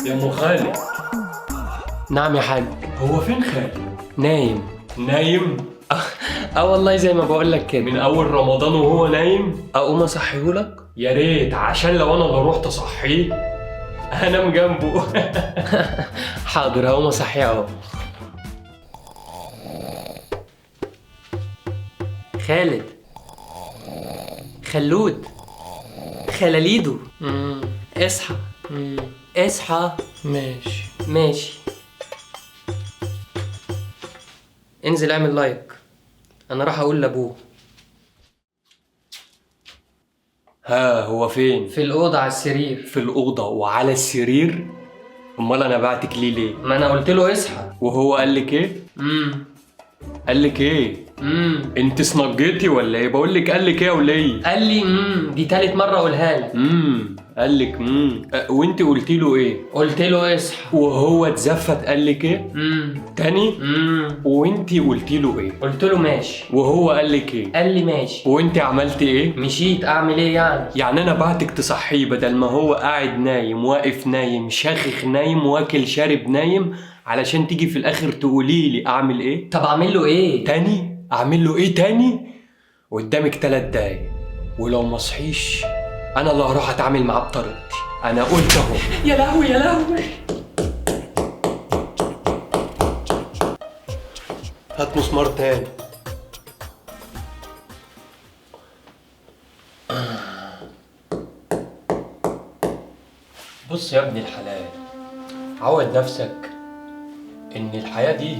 يا ام خالد. نعم يا حاج. هو فين خالد؟ نايم. نايم؟ والله زي ما بقول لك كده. من اول رمضان وهو نايم؟ اقوم اصحيهولك؟ يا ريت، عشان لو انا اللي رحت اصحيه انام جنبه. حاضر، هقوم اصحيه اهو. خالد، خلود، خلاليدو، اصحى. اصحى. ماشي. انزل اعمل لايك، انا راح اقول لابوه. ها، هو فين؟ في الاوضه على السرير. في الاوضه وعلى السرير؟ امال انا بعتك ليه؟ ما انا قلت له اصحى. وهو قال لك ايه؟ قال لك ايه؟ انت صنجتي ولا ايه؟ بقول لك قال لك ايه يا وليه؟ قال لي دي تالت مره اقولها لك. قال لك وانت قلتي له ايه؟ قلت له اصحى. وهو اتزفت قال لك ايه؟ تاني؟ وانت قلتي له ايه؟ قلت له ماشي. وهو قال لك ايه؟ قال لي ماشي. وانت عملتي ايه؟ مشيت. اعمل ايه يعني؟ يعني انا بعتك تصحيه بدل ما هو قاعد نايم، واقف نايم، شاخخ نايم، واكل شارب نايم، علشان تيجي في الاخر تقولي لي اعمل ايه؟ طب اعمل له ايه تاني؟ اعمل له ايه تاني؟ قدامك 3 دقايق، ولو ما صحيش انا اللي هروح اتعامل معاه بطريقتي. انا قلت اهو. يا لهوي يا لهوي. هات مسمار تاني. بص يا ابن الحلال، عود نفسك ان الحياة دي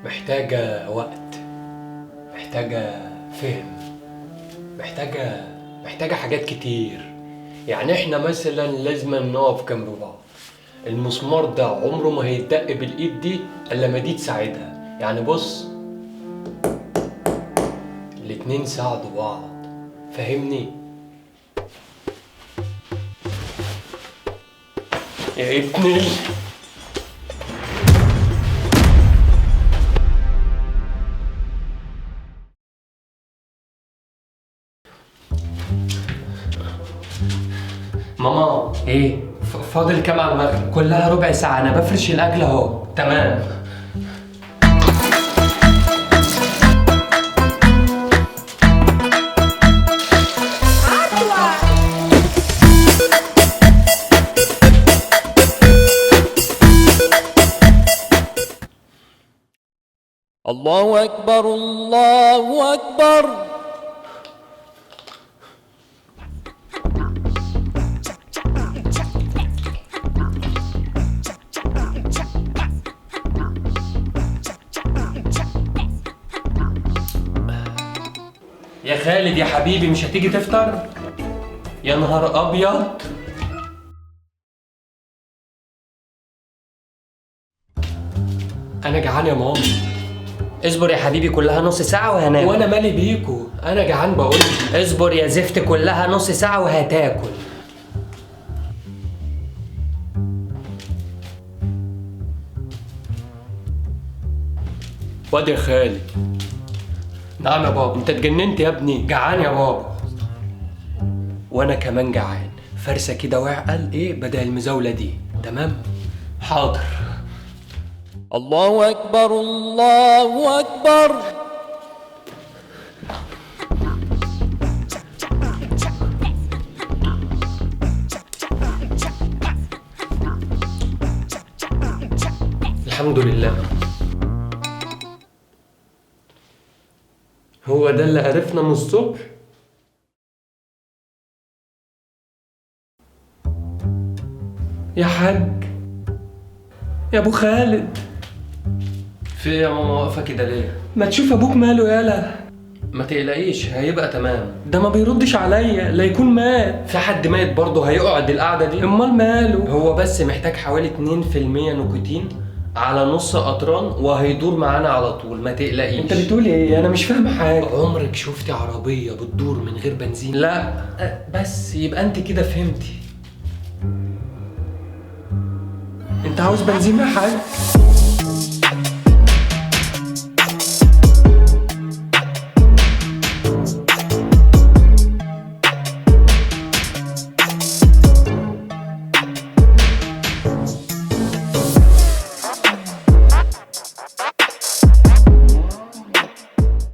محتاجة وقت، محتاجة فهم، محتاجة حاجات كتير. يعني احنا مثلا لازم نقف جنب بعض. المسمار ده عمره ما هيتدق بالايد دي الا ما دي تساعدها. يعني بص، الاتنين ساعدوا بعض، فاهمني؟ يا ابني ماما. ايه؟ فاضل كام على المغرب؟ كلها ربع ساعة، أنا بفرش الأكل أهو. تمام. الله أكبر الله أكبر. يا خالد يا حبيبي، مش هتيجي تفطر؟ يا نهار ابيض. انا جعان يا ماما. اصبر يا حبيبي، كلها نص ساعة وهناكل. وانا مالي بيكو، انا جعان بقول. اصبر يا زفت، كلها نص ساعة وهتاكل. واد يا خالد. نعم يا بابا. انت اتجننت يا ابني. جعان يا بابا. وانا كمان جعان. فرصة كده وعقل ايه بدل المزاولة دي، تمام؟ حاضر. الله أكبر الله أكبر. الحمد لله. هو ده اللي عرفنا من الصبح؟ يا حاج، يا ابو خالد. في ايه يا ماما واقفة كده ليه؟ ما تشوف ابوك ماله يالا. ما تقلقيش، هيبقى تمام. ده ما بيردش عليا، لا يكون مات. في حد مات برضه هيقعد القعدة دي؟ امال ماله؟ هو بس محتاج حوالي 2% نيكوتين على نص قطران وهيدور معانا على طول، ما تقلقيش. انت بتقول ايه؟ انا مش فاهم حاجه. عمرك شفتي عربيه بتدور من غير بنزين؟ لا. بس يبقى انت كده فهمتي. انت عاوز بنزين يا حاج؟